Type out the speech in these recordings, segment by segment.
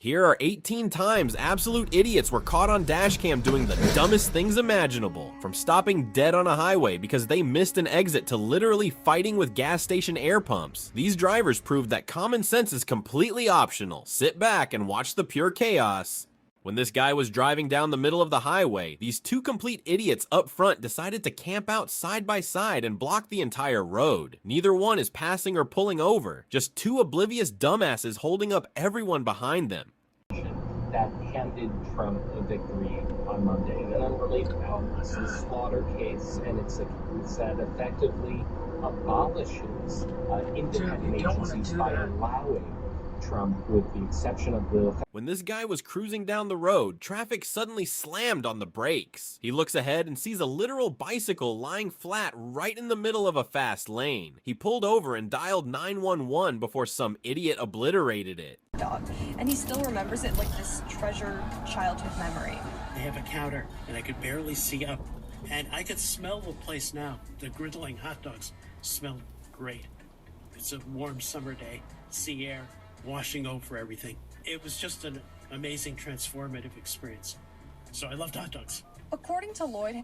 Here are 18 times absolute idiots were caught on Dashcam doing the dumbest things imaginable, from stopping dead on a highway because they missed an exit to literally fighting with gas station air pumps. These drivers proved that common sense is completely optional. Sit back and watch the pure chaos. When this guy was driving down the middle of the highway, these two complete idiots up front decided to camp out side by side and block the entire road. Neither one is passing or pulling over, just two oblivious dumbasses holding up everyone behind them. That handed Trump a victory on Monday. In an unrelated it's a slaughter case, and it's a case that effectively abolishes independent agencies by allowing Trump, with the exception of the... When this guy was cruising down the road, traffic suddenly slammed on the brakes. He looks ahead and sees a literal bicycle lying flat right in the middle of a fast lane. He pulled over and dialed 911 before some idiot obliterated it. And he still remembers it like this treasured childhood memory. They have a counter, and I could barely see up. And I could smell the place now. The griddling hot dogs smell great. It's a warm summer day, sea air washing over everything. It was just an amazing, transformative experience. So I loved hot dogs. According to Lloyd,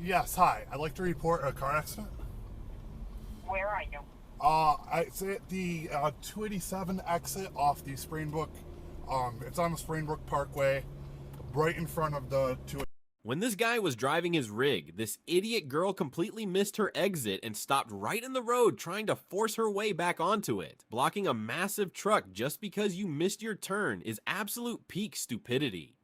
Yes, hi. I'd like to report a car accident. Where are you? It's at the 287 exit off the Springbrook. It's on the Springbrook Parkway, right in front of the 2. When this guy was driving his rig, this idiot girl completely missed her exit and stopped right in the road trying to force her way back onto it. Blocking a massive truck just because you missed your turn is absolute peak stupidity.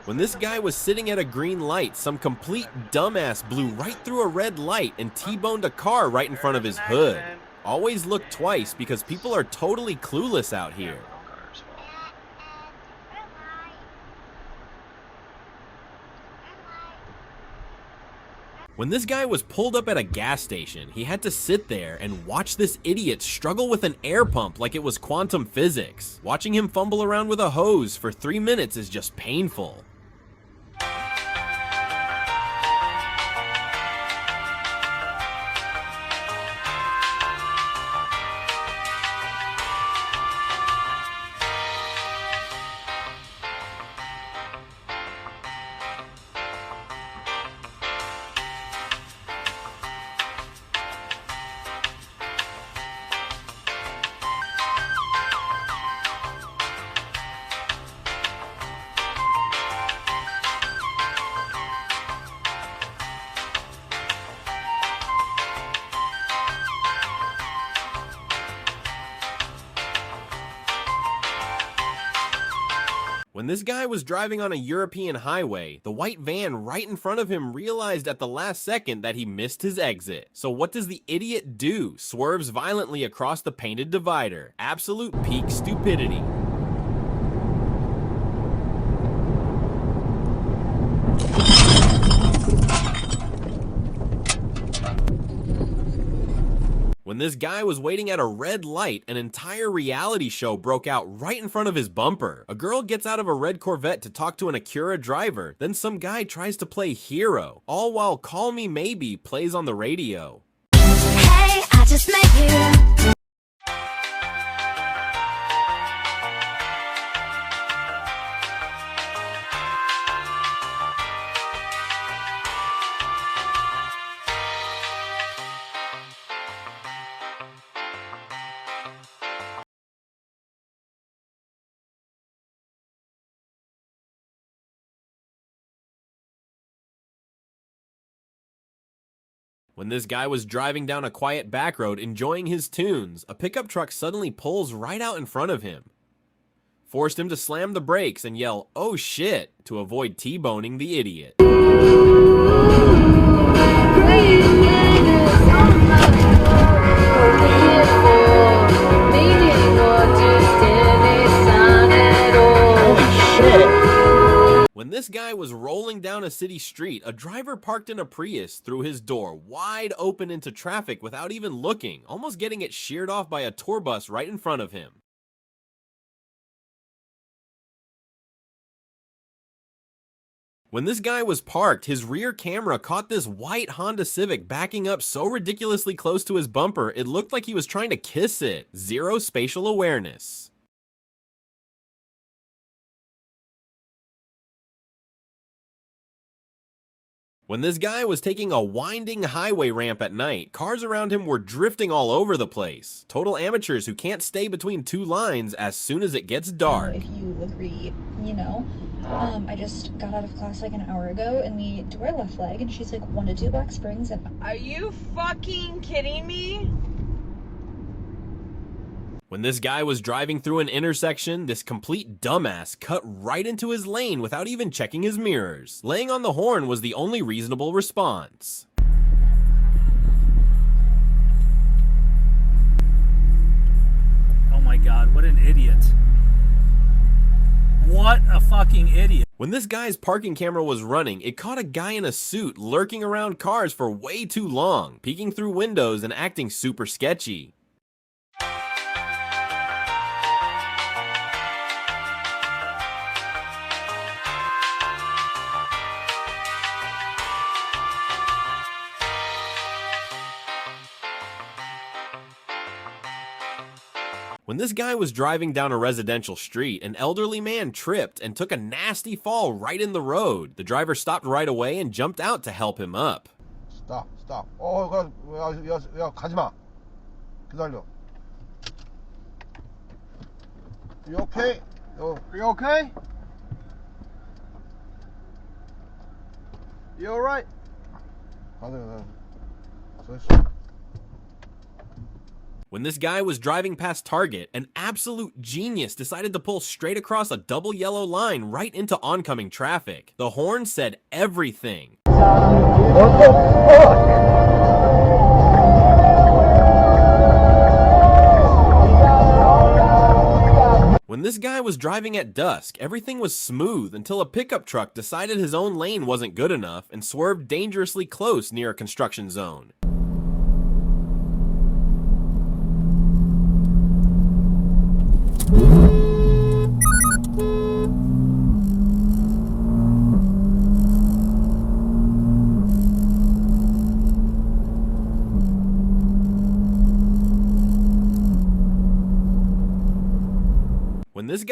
When this guy was sitting at a green light, some complete dumbass blew right through a red light and T-boned a car right in front of his hood. Always look twice because people are totally clueless out here. When this guy was pulled up at a gas station, he had to sit there and watch this idiot struggle with an air pump like it was quantum physics. Watching him fumble around with a hose for 3 minutes is just painful. When this guy was driving on a European highway, the white van right in front of him realized at the last second that he missed his exit. So what does the idiot do? Swerves violently across the painted divider. Absolute peak stupidity. When this guy was waiting at a red light, an entire reality show broke out right in front of his bumper. A girl gets out of a red Corvette to talk to an Acura driver, then some guy tries to play hero, all while Call Me Maybe plays on the radio. Hey, I just met you. When this guy was driving down a quiet back road enjoying his tunes, a pickup truck suddenly pulls right out in front of him. Forced him to slam the brakes and yell, "Oh shit," to avoid T-boning the idiot. When this guy was rolling down a city street, a driver parked in a Prius threw his door wide open into traffic without even looking, almost getting it sheared off by a tour bus right in front of him. When this guy was parked, his rear camera caught this white Honda Civic backing up so ridiculously close to his bumper, it looked like he was trying to kiss it. Zero spatial awareness. When this guy was taking a winding highway ramp at night, cars around him were drifting all over the place. Total amateurs who can't stay between two lines as soon as it gets dark. If you agree, you know. I just got out of class like an hour ago and we do our left leg and she's like 1 to 2 Black Springs and Are you fucking kidding me? When this guy was driving through an intersection, this complete dumbass cut right into his lane without even checking his mirrors. Laying on the horn was the only reasonable response. Oh my god, what an idiot. What a fucking idiot. When this guy's parking camera was running, it caught a guy in a suit lurking around cars for way too long, peeking through windows and acting super sketchy. When this guy was driving down a residential street, an elderly man tripped and took a nasty fall right in the road. The driver stopped right away and jumped out to help him up. Stop. 야, 가지마. 기다려. You okay? You okay? You alright? When this guy was driving past Target, an absolute genius decided to pull straight across a double yellow line right into oncoming traffic. The horn said everything. What the fuck? When this guy was driving at dusk, everything was smooth until a pickup truck decided his own lane wasn't good enough and swerved dangerously close near a construction zone.